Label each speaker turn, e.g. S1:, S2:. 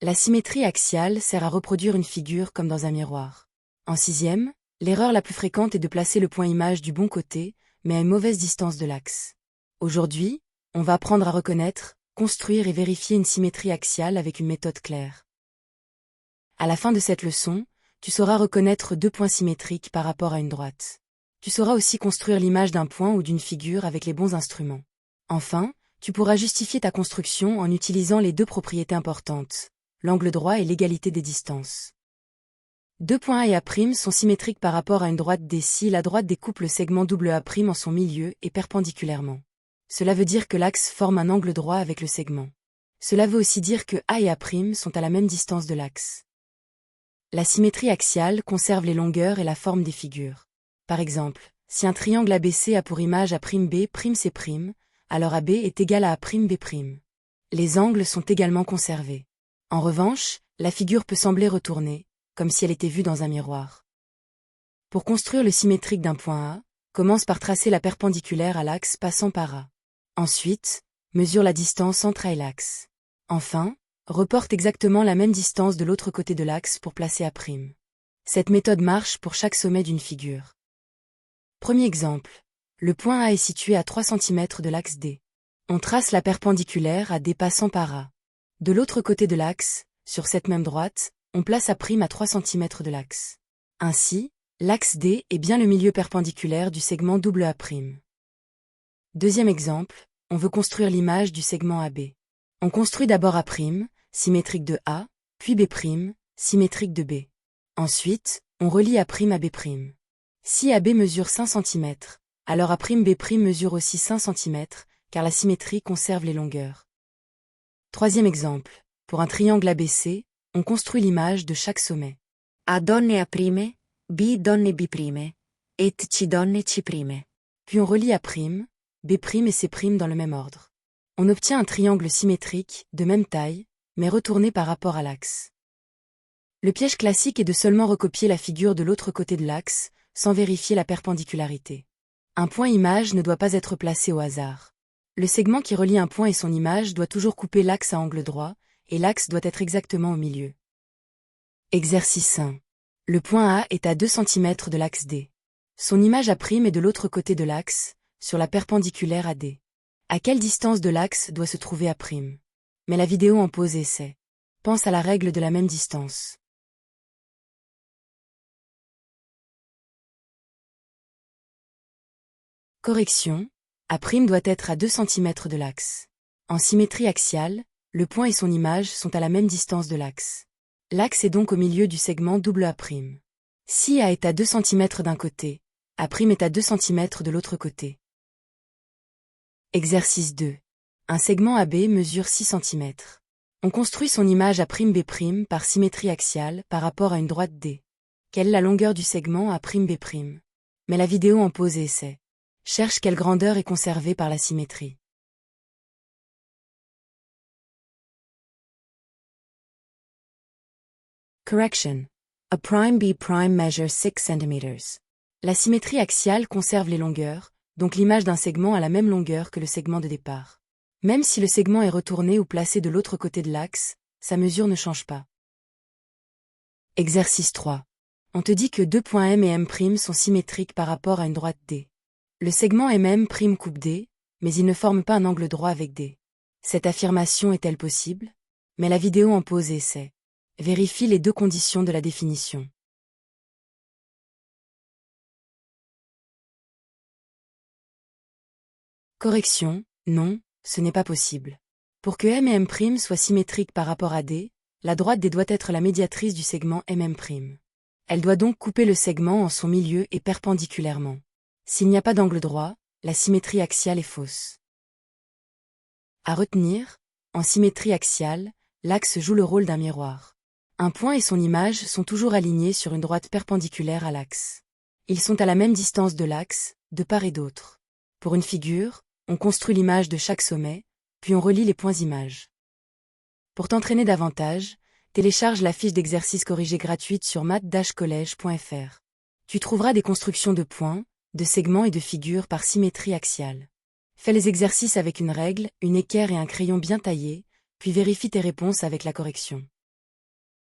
S1: La symétrie axiale sert à reproduire une figure comme dans un miroir. En sixième, l'erreur la plus fréquente est de placer le point image du bon côté, mais à une mauvaise distance de l'axe. Aujourd'hui, on va apprendre à reconnaître, construire et vérifier une symétrie axiale avec une méthode claire. À la fin de cette leçon, tu sauras reconnaître deux points symétriques par rapport à une droite. Tu sauras aussi construire l'image d'un point ou d'une figure avec les bons instruments. Enfin, tu pourras justifier ta construction en utilisant les deux propriétés importantes, l'angle droit et l'égalité des distances. Deux points A et A' sont symétriques par rapport à une droite D si la droite découpe le segment AA' en son milieu et perpendiculairement. Cela veut dire que l'axe forme un angle droit avec le segment. Cela veut aussi dire que A et A' sont à la même distance de l'axe. La symétrie axiale conserve les longueurs et la forme des figures. Par exemple, si un triangle ABC a pour image A'B', alors AB est égal à A'B'. Les angles sont également conservés. En revanche, la figure peut sembler retournée, comme si elle était vue dans un miroir. Pour construire le symétrique d'un point A, commence par tracer la perpendiculaire à l'axe passant par A. Ensuite, mesure la distance entre A et l'axe. Enfin, reporte exactement la même distance de l'autre côté de l'axe pour placer A'. Cette méthode marche pour chaque sommet d'une figure. Premier exemple. Le point A est situé à 3 cm de l'axe D. On trace la perpendiculaire à D passant par A. De l'autre côté de l'axe, sur cette même droite, on place A' à 3 cm de l'axe. Ainsi, l'axe D est bien le milieu perpendiculaire du segment AA'. Deuxième exemple, on veut construire l'image du segment AB. On construit d'abord A', symétrique de A, puis B', symétrique de B. Ensuite, on relie A' à B'. Si AB mesure 5 cm, alors A'B' mesure aussi 5 cm, car la symétrie conserve les longueurs. Troisième exemple, pour un triangle ABC, on construit l'image de chaque sommet.
S2: A donne A', B donne B', et C donne C'.
S1: Puis on relie A', B' et C' dans le même ordre. On obtient un triangle symétrique, de même taille, mais retourné par rapport à l'axe. Le piège classique est de seulement recopier la figure de l'autre côté de l'axe, sans vérifier la perpendicularité. Un point image ne doit pas être placé au hasard. Le segment qui relie un point et son image doit toujours couper l'axe à angle droit, et l'axe doit être exactement au milieu. Exercice 1. Le point A est à 2 cm de l'axe D. Son image A' est de l'autre côté de l'axe, sur la perpendiculaire à D. À quelle distance de l'axe doit se trouver A'? Mais la vidéo en pause et essaie. Pense à la règle de la même distance. Correction. A' doit être à 2 cm de l'axe. En symétrie axiale, le point et son image sont à la même distance de l'axe. L'axe est donc au milieu du segment AA'. Si A est à 2 cm d'un côté, A' est à 2 cm de l'autre côté. Exercice 2. Un segment AB mesure 6 cm. On construit son image A'B' par symétrie axiale par rapport à une droite D. Quelle est la longueur du segment A'B'? Mais la vidéo en pause et essaie. Cherche quelle grandeur est conservée par la symétrie. Correction. A'B' measure 6 cm. La symétrie axiale conserve les longueurs, donc l'image d'un segment a la même longueur que le segment de départ. Même si le segment est retourné ou placé de l'autre côté de l'axe, sa mesure ne change pas. Exercice 3. On te dit que deux points M et M' sont symétriques par rapport à une droite D. Le segment MM' coupe D, mais il ne forme pas un angle droit avec D. Cette affirmation est-elle possible? Mais la vidéo en pause et essaie. Vérifie les deux conditions de la définition. Correction, non, ce n'est pas possible. Pour que M et M' soient symétriques par rapport à D, la droite D doit être la médiatrice du segment MM'. Elle doit donc couper le segment en son milieu et perpendiculairement. S'il n'y a pas d'angle droit, la symétrie axiale est fausse. À retenir, en symétrie axiale, l'axe joue le rôle d'un miroir. Un point et son image sont toujours alignés sur une droite perpendiculaire à l'axe. Ils sont à la même distance de l'axe, de part et d'autre. Pour une figure, on construit l'image de chaque sommet, puis on relie les points images. Pour t'entraîner davantage, télécharge la fiche d'exercice corrigée gratuite sur math-college.fr. Tu trouveras des constructions de points, de segments et de figures par symétrie axiale. Fais les exercices avec une règle, une équerre et un crayon bien taillé, puis vérifie tes réponses avec la correction.